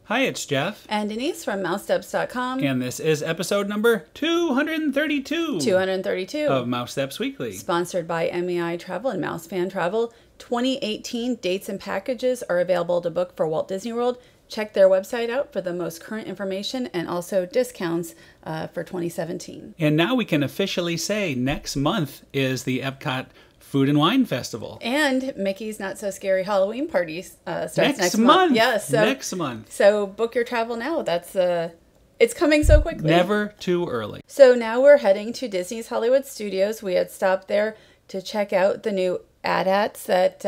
Hi, it's Jeff. And Denise from Mousesteps.com. And this is episode number 232. 232. Of Mousesteps Weekly. Sponsored by MEI Travel and Mouse Fan Travel. 2018 dates and packages are available to book for Walt Disney World. Check their website out for the most current information and also discounts for 2017. And now we can officially say next month is the Epcot Food and Wine Festival. And Mickey's Not So Scary Halloween Party starts next month. Yes, next month. So book your travel now. That's it's coming so quickly. Never too early. So now we're heading to Disney's Hollywood Studios. We had stopped there to check out the new AT-ATs that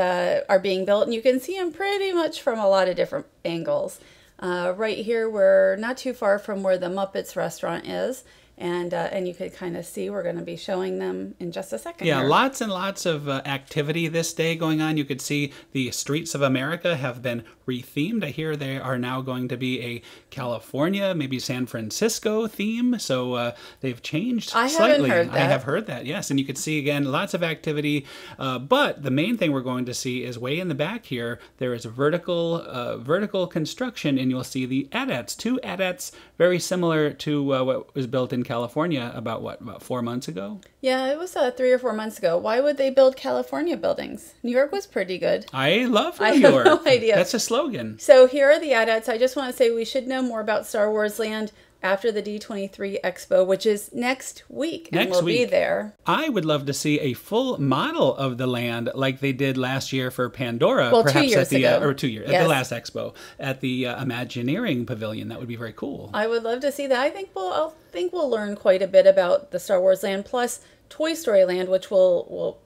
are being built, and you can see them pretty much from a lot of different angles. Right here, we're not too far from where the Muppets restaurant is. And you could kind of see we're going to be showing them in just a second. Yeah, here. Lots and lots of activity this day going on. You could see the streets of America have been rethemed. I hear they are now going to be a California, maybe San Francisco theme. So they've changed slightly. I haven't heard that. I have heard that, yes. And you could see, again, lots of activity. But the main thing we're going to see is way in the back here, there is vertical construction, and you'll see the AT-ATs. Two AT-ATs very similar to what was built in California about 4 months ago? Yeah, it was 3 or 4 months ago. Why would they build California buildings? New York was pretty good. I love New York. I have no idea. That's a slogan. So here are the AT-ATs. I just want to say we should know more about Star Wars Land after the D23 Expo, which is next week, and we'll be there. I would love to see a full model of the land like they did last year for Pandora. Well, perhaps 2 years ago. Or 2 years, yes. At the last Expo, at the Imagineering Pavilion. That would be very cool. I would love to see that. I think we'll learn quite a bit about the Star Wars Land, plus Toy Story Land, which will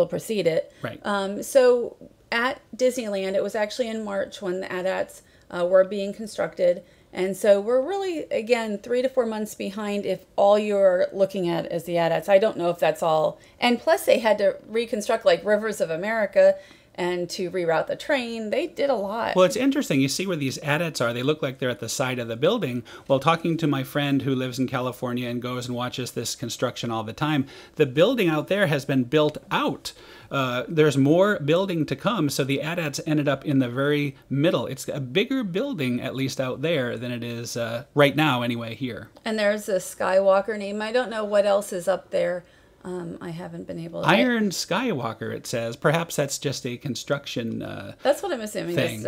precede it. Right. So at Disneyland, it was actually in March when the AT-ATs were being constructed. And so we're really, again, 3 to 4 months behind if all you're looking at is the AT-ATs. I don't know if that's all. And plus they had to reconstruct like Rivers of America and to reroute the train. They did a lot. Well, it's interesting. You see where these AT-ATs are. They look like they're at the side of the building. Well, talking to my friend who lives in California and goes and watches this construction all the time, the building out there has been built out. There's more building to come, so the AT-ATs ended up in the very middle. It's a bigger building, at least out there, than it is right now, anyway, here. And there's a Skywalker name. I don't know what else is up there. I haven't been able to... Iron Skywalker, it says. Perhaps that's just a construction That's what I'm assuming. Thing.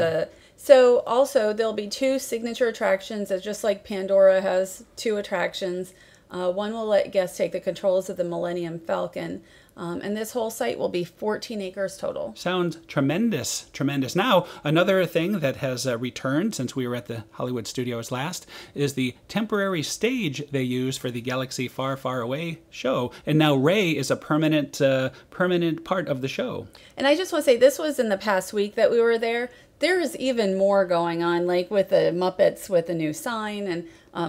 So also, there'll be 2 signature attractions, just like Pandora has 2 attractions. One will let guests take the controls of the Millennium Falcon. And this whole site will be 14 acres total. Sounds tremendous, tremendous. Now, another thing that has returned since we were at the Hollywood Studios last is the temporary stage they use for the Galaxy Far, Far Away show. And now Rey is a permanent part of the show. And I just want to say, this was in the past week that we were there. There's even more going on, like with the Muppets with the new sign and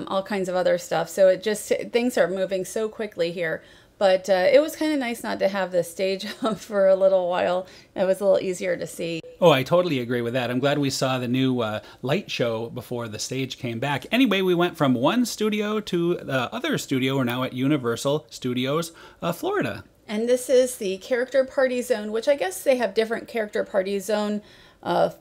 all kinds of other stuff. So things are moving so quickly here. But it was kind of nice not to have the stage up for a little while. It was a little easier to see. Oh, I totally agree with that. I'm glad we saw the new light show before the stage came back. Anyway, we went from one studio to the other studio. We're now at Universal Studios, Florida. And this is the Character Party Zone, which I guess they have different Character Party Zone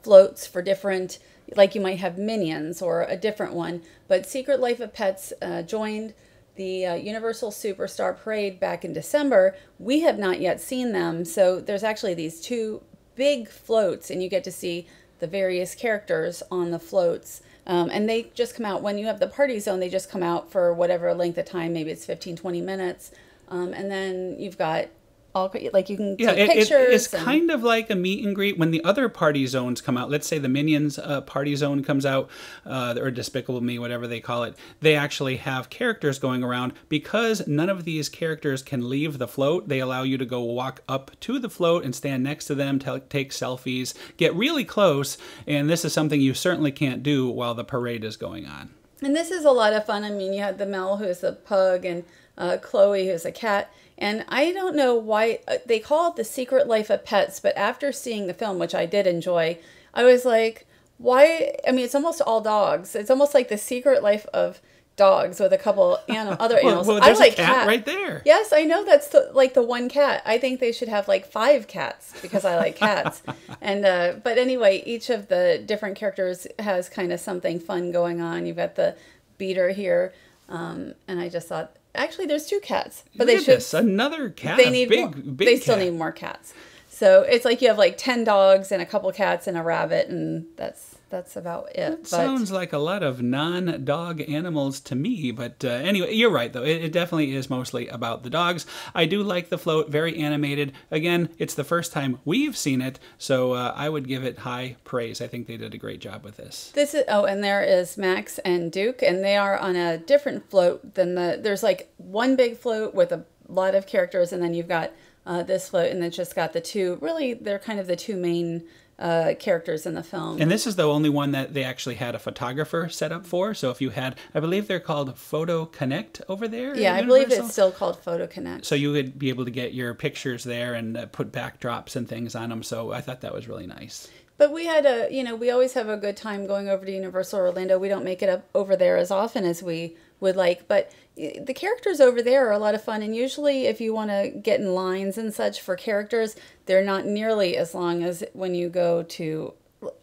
floats for different, like you might have Minions or a different one. But Secret Life of Pets joined the Universal Superstar Parade back in December. We have not yet seen them, so there's actually these 2 big floats, and you get to see the various characters on the floats. And they just come out, when you have the party zone, they just come out for whatever length of time, maybe it's 15-20 minutes. And then you've got all, like you can take pictures. It's kind of like a meet and greet when the other party zones come out. Let's say the Minions party zone comes out, or Despicable Me, whatever they call it. They actually have characters going around. Because none of these characters can leave the float, they allow you to go walk up to the float and stand next to them, take selfies, get really close. And this is something you certainly can't do while the parade is going on. And this is a lot of fun. I mean, you had the Mel, who's a pug, and Chloe, who's a cat. And I don't know why they call it The Secret Life of Pets, but after seeing the film, which I did enjoy, I was like, why? I mean, it's almost all dogs. It's almost like The Secret Life of dogs with a couple other animals. Well, I there's like a cat right there. Yes, I know that's like the one cat. I think they should have like 5 cats because I like cats. And but anyway, each of the different characters has kind of something fun going on. You've got the beater here, and I just thought actually there's 2 cats, but Look at this, another cat. They need big, more, big they still cat. need more cats. So it's like you have like 10 dogs and a couple cats and a rabbit, and that's about it. But Sounds like a lot of non-dog animals to me, but anyway, you're right, though. It definitely is mostly about the dogs. I do like the float, very animated. Again, it's the first time we've seen it, so I would give it high praise. I think they did a great job with this. this is, oh, and there is Max and Duke, and they are on a different float than there's like one big float with a lot of characters, and then you've got this float, and it's just got the 2, really, they're kind of the 2 main characters in the film. And this is the only one that they actually had a photographer set up for. So if you had, I believe they're called Photo Connect over there. Yeah, I believe it's still called Photo Connect. So you would be able to get your pictures there and put backdrops and things on them. So I thought that was really nice. But we had we always have a good time going over to Universal Orlando. We don't make it up over there as often as we would like, but the characters over there are a lot of fun. And usually if you want to get in lines and such for characters, they're not nearly as long as when you go to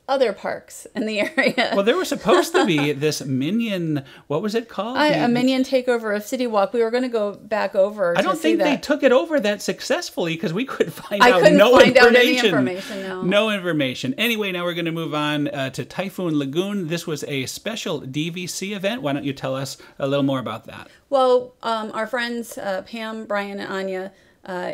other parks in the area. Well, there was supposed to be this Minion, what was it called? A Minion takeover of City Walk. We were going to go back over. I don't think they took it over that successfully because we could find out couldn't no find out any information. information. No information. Anyway, now we're going to move on to Typhoon Lagoon. This was a special DVC event. Why don't you tell us a little more about that? Well, our friends Pam, Brian, and Anya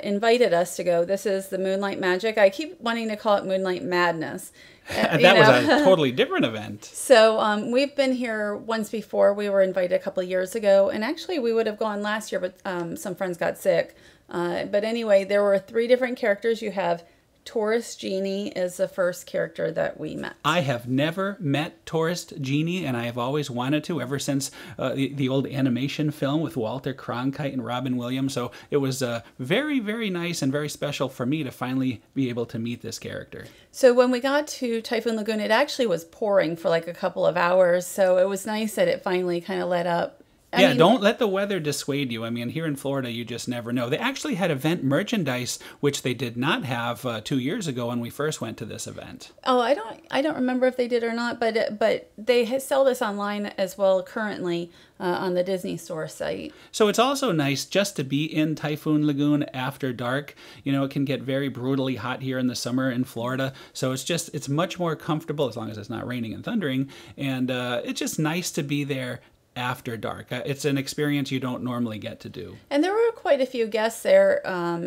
invited us to go. This is the Moonlight Magic. I keep wanting to call it Moonlight Madness. That was a totally different event. So we've been here once before. We were invited a couple of years ago, and actually we would have gone last year, but some friends got sick. But anyway, there were 3 different characters. You have Tourist Genie is the first character that we met. I have never met Tourist Genie, and I have always wanted to ever since the old animation film with Walter Cronkite and Robin Williams. So it was very, very nice and very special for me to finally be able to meet this character. So when we got to Typhoon Lagoon, it actually was pouring for like a couple of hours. So it was nice that it finally kind of let up. I mean, don't let the weather dissuade you. I mean, here in Florida, you just never know. They actually had event merchandise, which they did not have 2 years ago when we first went to this event. Oh, I don't remember if they did or not, but they sell this online as well currently on the Disney Store site. So it's also nice just to be in Typhoon Lagoon after dark. You know, it can get very brutally hot here in the summer in Florida. So it's much more comfortable as long as it's not raining and thundering. And it's just nice to be there after dark. It's an experience you don't normally get to do. And there were quite a few guests there,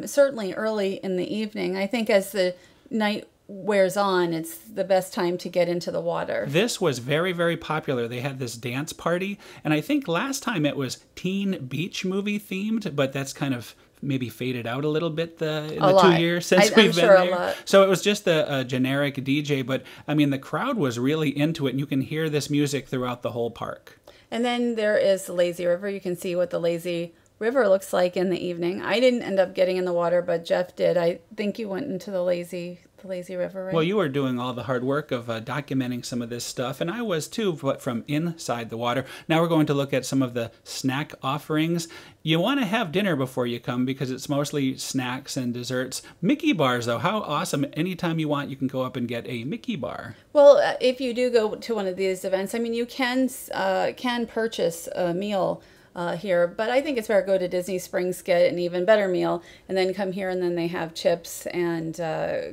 certainly early in the evening. I think as the night wears on, it's the best time to get into the water. This was very, very popular. They had this dance party, and I think last time it was teen beach movie themed, but that's kind of maybe faded out a little bit in the 2 years since we've been there. So it was just a generic DJ, but I mean, the crowd was really into it, and you can hear this music throughout the whole park. And then there is the lazy river. You can see what the lazy river looks like in the evening. I didn't end up getting in the water, but Jeff did. I think you went into the lazy river, right? Well, you were doing all the hard work of documenting some of this stuff, and I was too, but from inside the water. Now we're going to look at some of the snack offerings. You want to have dinner before you come because it's mostly snacks and desserts. Mickey bars, though, how awesome. Anytime you want, you can go up and get a Mickey bar. Well, if you do go to one of these events, I mean, you can purchase a meal here, but I think it's better to go to Disney Springs, get an even better meal, and then come here, and then they have chips and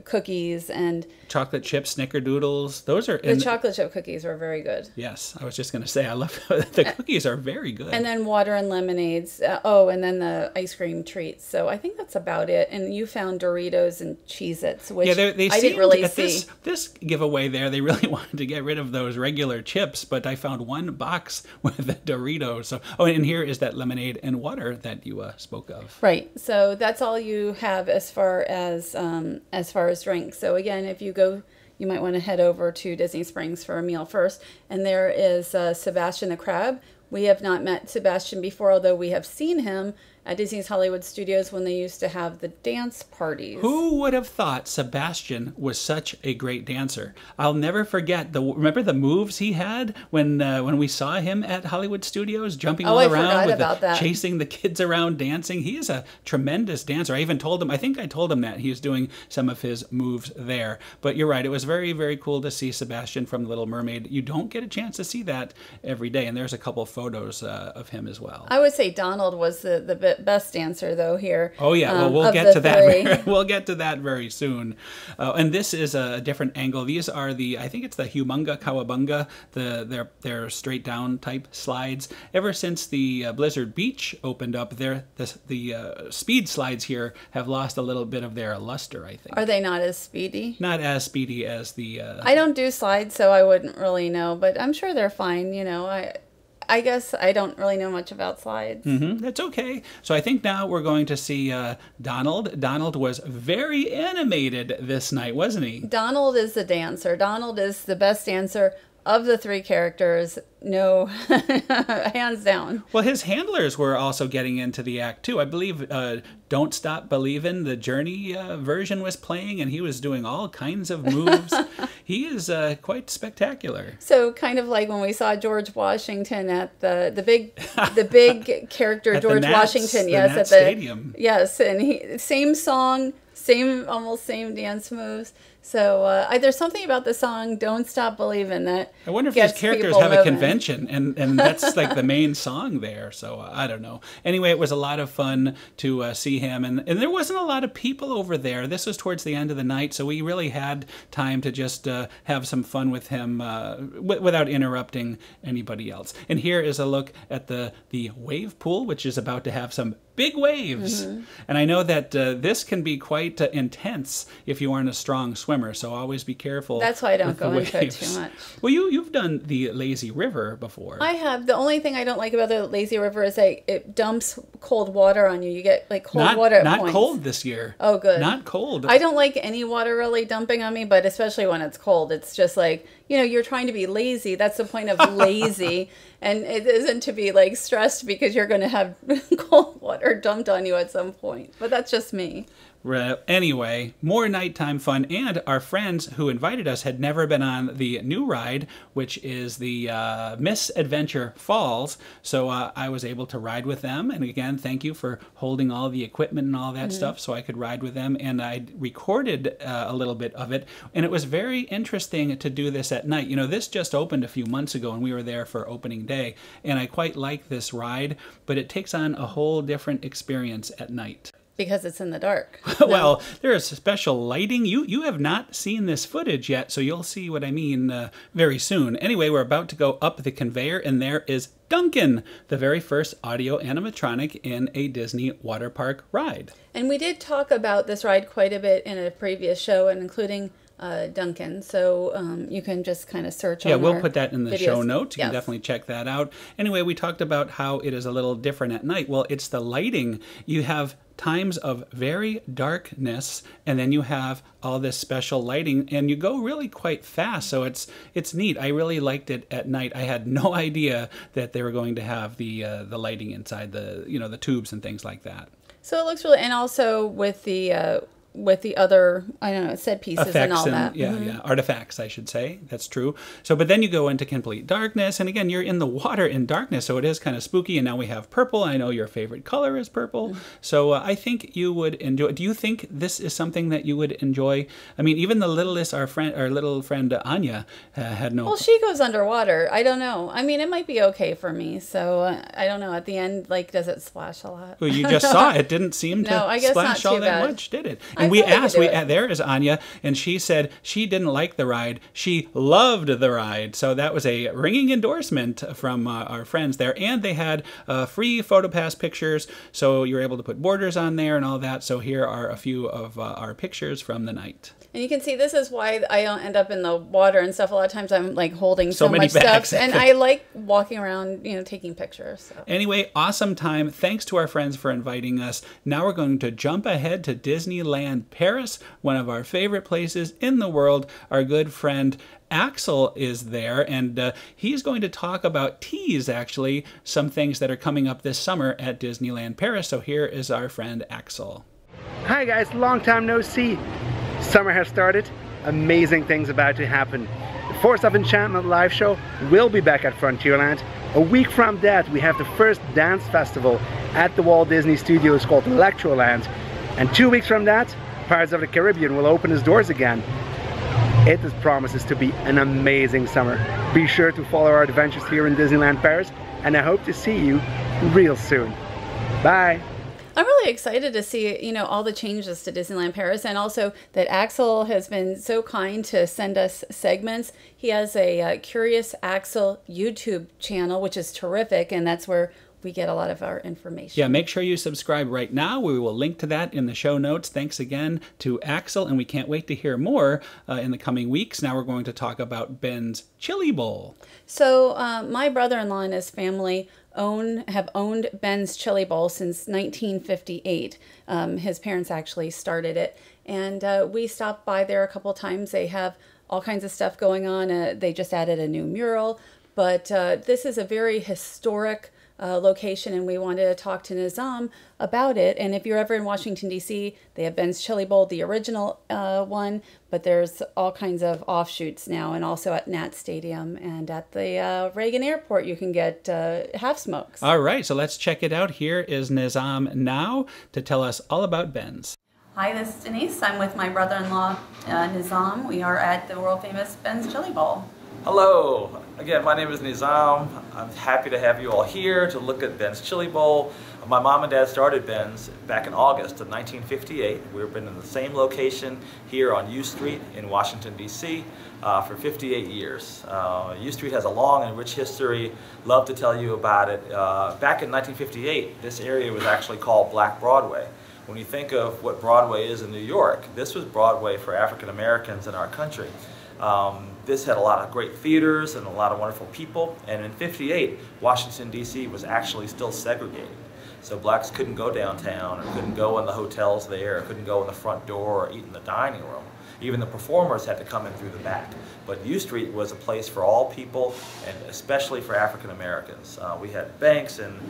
cookies and chocolate chip snickerdoodles. Those are the chocolate chip cookies are very good. Yes, I was just going to say I love the cookies are very good. And then water and lemonades. And then the ice cream treats. So I think that's about it. And you found Doritos and Cheez-Its, which I didn't really see. This giveaway there, they really wanted to get rid of those regular chips, but I found one box with the Doritos. So and here is that lemonade and water that you spoke of. Right. So that's all you have as far as drinks. So again, if you go, you might want to head over to Disney Springs for a meal first. And there is Sebastian the crab. We have not met Sebastian before, although we have seen him at Disney's Hollywood Studios when they used to have the dance parties. Who would have thought Sebastian was such a great dancer? I'll never forget remember the moves he had when we saw him at Hollywood Studios, jumping all around with chasing the kids around, dancing. He is a tremendous dancer. I even told him, I think I told him that he was doing some of his moves there. But you're right, it was very, very cool to see Sebastian from The Little Mermaid. You don't get a chance to see that every day, and there's a couple photos of him as well. I would say Donald was the best dancer though here. Oh yeah, well we'll get to that. We'll get to that very soon. And this is a different angle. These are I think it's the Humunga Kawabunga, they're straight down type slides. Ever since the Blizzard Beach opened up, the speed slides here have lost a little bit of their luster, I think. Are they not as speedy? Not as speedy as the... I don't do slides, so I wouldn't really know, but I'm sure they're fine, you know. I guess I don't really know much about slides. That's okay. So I think now we're going to see Donald. Donald was very animated this night, wasn't he? Donald is the dancer. Donald is the best dancer of the three characters. No, hands down. Well, his handlers were also getting into the act too. I believe Don't Stop Believin', the Journey version was playing, and he was doing all kinds of moves. He is quite spectacular. So kind of like when we saw George Washington at the big character George Washington, yes, at the stadium. Yes, and same song, almost same dance moves. So there's something about the song "Don't Stop Believin'" that I wonder if these characters have a convention, and that's like the main song there. So I don't know. Anyway, it was a lot of fun to see him, and there wasn't a lot of people over there. This was towards the end of the night, so we really had time to just have some fun with him without interrupting anybody else. And here is a look at the wave pool, which is about to have some big waves. And I know that this can be quite intense if you aren't a strong swimmer, so always be careful. That's why I don't go into it too much. Well, you've done the lazy river before. I have. The only thing I don't like about the lazy river is it dumps cold water on you. You get like cold water at points. Not cold this year. Oh, good. Not cold. I don't like any water really dumping on me, but especially when it's cold. It's just like, you know, you're trying to be lazy. That's the point of lazy. And it isn't to be like stressed because you're going to have cold water dumped on you at some point. But that's just me. Anyway, more nighttime fun, and our friends who invited us had never been on the new ride, which is the Misadventure Falls, so I was able to ride with them, and again, thank you for holding all the equipment and all that stuff so I could ride with them, and I recorded a little bit of it, and it was very interesting to do this at night. You know, this just opened a few months ago, and we were there for opening day, and I quite like this ride, but it takes on a whole different experience at night. Because it's in the dark. Well, there is special lighting. You have not seen this footage yet, so you'll see what I mean very soon. Anyway, we're about to go up the conveyor, and there is Duncan, the very first audio animatronic in a Disney water park ride. And we did talk about this ride quite a bit in a previous show, and including Duncan, so you can just kind of search on we'll put that in the show notes. You yes. can definitely check that out. Anyway, we talked about how it is a little different at night. Well, it's the lighting. You have times of very darkness, and then you have all this special lighting, and you go really quite fast, so it's neat. I really liked it at night. I had no idea that they were going to have the lighting inside the tubes and things like that. So it looks really, and also with the other, I don't know, set pieces effects and all that. Yeah, artifacts, I should say. That's true. So, but then you go into complete darkness, and again, you're in the water in darkness, so it is kind of spooky, and now we have purple. I know your favorite color is purple, so I think you would enjoy it. Do you think this is something that you would enjoy? I mean, even the littlest, our little friend Anya had no... Well, she goes underwater. I don't know. I mean, it might be okay for me, so I don't know. At the end, like, does it splash a lot? Well, you just saw it. Didn't seem to splash all that much, did it? And we asked, there is Anya, and she said she didn't like the ride. She loved the ride. So that was a ringing endorsement from our friends there. And they had free PhotoPass pictures, so you were able to put borders on there and all that. So here are a few of our pictures from the night. And you can see this is why I don't end up in the water and stuff. A lot of times I'm like holding so many much bags. stuff. And I like walking around, taking pictures. So. Anyway, awesome time. Thanks to our friends for inviting us. Now we're going to jump ahead to Disneyland Disneyland Paris, one of our favorite places in the world. Our good friend Axel is there, and he's going to talk about, actually, some things that are coming up this summer at Disneyland Paris. So here is our friend Axel. Hi guys, long time no see. Summer has started. Amazing things about to happen. The Force of Enchantment live show will be back at Frontierland. A week from that, we have the first dance festival at the Walt Disney Studios called Electroland. And 2 weeks from that, Pirates of the Caribbean will open its doors again. It promises to be an amazing summer. Be sure to follow our adventures here in Disneyland Paris, and I hope to see you real soon. Bye! I'm really excited to see, all the changes to Disneyland Paris, and also that Axel has been so kind to send us segments. He has a Curious Axel YouTube channel, which is terrific, and that's where we get a lot of our information. Yeah, make sure you subscribe right now. We will link to that in the show notes. Thanks again to Axel, and we can't wait to hear more in the coming weeks. Now we're going to talk about Ben's Chili Bowl. So my brother-in-law and his family have owned Ben's Chili Bowl since 1958. His parents actually started it, and we stopped by there a couple times. They have all kinds of stuff going on. They just added a new mural, but this is a very historic location, and we wanted to talk to Nizam about it. And if you're ever in Washington, D.C., they have Ben's Chili Bowl, the original one, but there's all kinds of offshoots now, and also at Nat Stadium and at the Reagan Airport you can get half smokes. All right, so let's check it out. Here is Nizam now to tell us all about Ben's. Hi, this is Denise. I'm with my brother-in-law, Nizam. We are at the world-famous Ben's Chili Bowl. Hello, again, my name is Nizam. I'm happy to have you all here to look at Ben's Chili Bowl. My mom and dad started Ben's back in August of 1958. We've been in the same location here on U Street in Washington, D.C. For 58 years. U Street has a long and rich history. Love to tell you about it. Back in 1958, this area was actually called Black Broadway. When you think of what Broadway is in New York, this was Broadway for African Americans in our country. This had a lot of great theaters and a lot of wonderful people, and in '58, Washington, D.C. was actually still segregated. So blacks couldn't go downtown, or couldn't go in the hotels there, or couldn't go in the front door or eat in the dining room. Even the performers had to come in through the back. But U Street was a place for all people, and especially for African Americans. We had banks and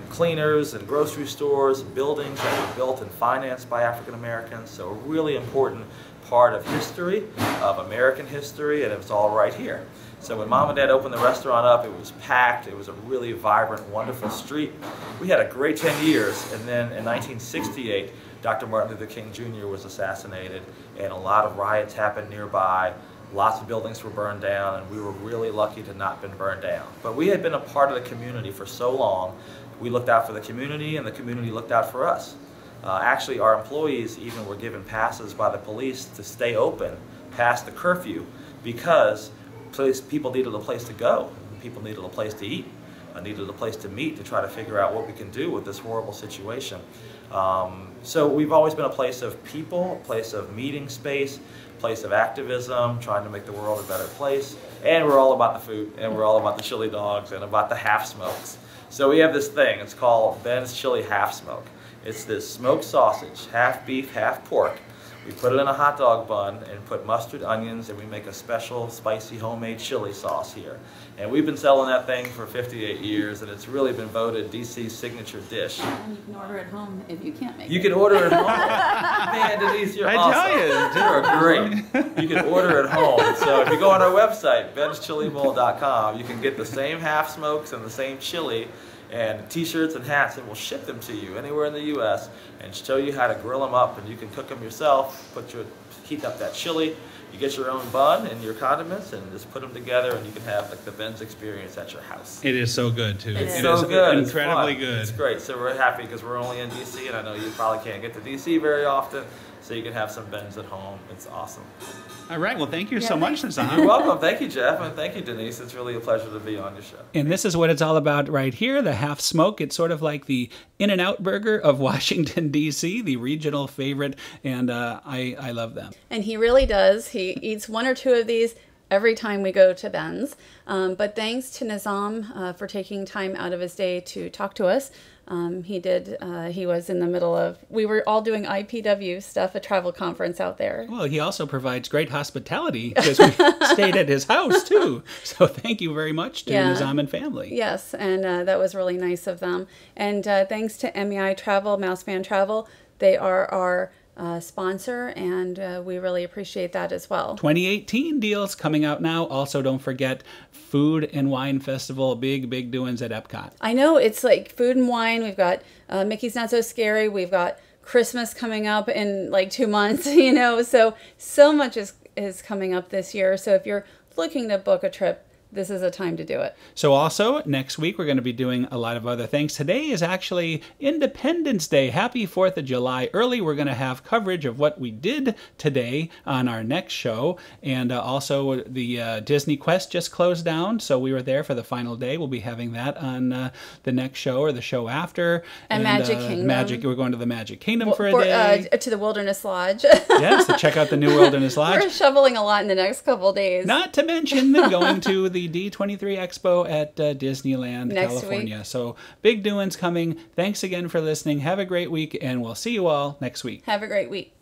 cleaners and grocery stores, buildings that were built and financed by African Americans, so a really important part of history, of American history, and it was all right here. So when Mom and Dad opened the restaurant up, it was packed. It was a really vibrant, wonderful street. We had a great 10 years, and then in 1968, Dr. Martin Luther King Jr. was assassinated, and a lot of riots happened nearby. Lots of buildings were burned down, and we were really lucky to not been burned down. But we had been a part of the community for so long. We looked out for the community, and the community looked out for us. Actually, our employees even were given passes by the police to stay open past the curfew because people needed a place to go, people needed a place to eat, needed a place to meet to try to figure out what we can do with this horrible situation. So we've always been a place of people, a place of meeting space, a place of activism, trying to make the world a better place. And we're all about the food, and we're all about the chili dogs and about the half smokes. So we have this thing, it's called Ben's Chili Half Smoke. It's this smoked sausage, half beef, half pork. We put it in a hot dog bun and put mustard, onions, and we make a special spicy homemade chili sauce here. And we've been selling that thing for 58 years, and it's really been voted DC's signature dish. And you can order it home if you can't make it. You can order it home. Man, Denise, you're awesome. You are great. You can order it home. So if you go on our website, benschilibowl.com, you can get the same half smokes and the same chili and t-shirts and hats, and we'll ship them to you anywhere in the U.S. and show you how to grill them up, and you can cook them yourself, heat up that chili, you get your own bun and your condiments, and just put them together, and you can have like the Ben's experience at your house. It is so good too. It is so good. Incredibly good. It's great. So we're happy because we're only in DC, and I know you probably can't get to DC very often, so you can have some Ben's at home. It's awesome. All right. Well, thank you so much, Nizam. You're welcome. Thank you, Jeff, and thank you, Denise. It's really a pleasure to be on your show. And this is what it's all about right here, the half smoke. It's sort of like the In-N-Out burger of Washington, D.C., the regional favorite, and I love them. And he really does. He eats one or two of these every time we go to Ben's. But thanks to Nizam for taking time out of his day to talk to us. He was in the middle of, we were all doing IPW stuff, a travel conference out there. Well, he also provides great hospitality because we stayed at his house too. So thank you very much to Nizam and family. Yes, and that was really nice of them. And thanks to MEI Travel, Mousefan Travel. They are our sponsor, and we really appreciate that as well. 2018 deals coming out now. Also, don't forget Food and Wine Festival, big doings at Epcot. I know, it's like food and wine. We've got Mickey's Not So Scary. We've got Christmas coming up in like 2 months, you know, so much is coming up this year. So if you're looking to book a trip, this is a time to do it. So also, next week, we're going to be doing a lot of other things. Today is actually Independence Day. Happy 4th of July. Early, we're going to have coverage of what we did today on our next show. And also, the Disney Quest just closed down, so we were there for the final day. We'll be having that on the next show or the show after. And Magic Kingdom. We're going to the Magic Kingdom for a day. To the Wilderness Lodge. Yes, to check out the new Wilderness Lodge. We're shoveling a lot in the next couple days. Not to mention going to the D23 Expo at Disneyland, California. Week. So big doings coming. Thanks again for listening. Have a great week, and we'll see you all next week. Have a great week.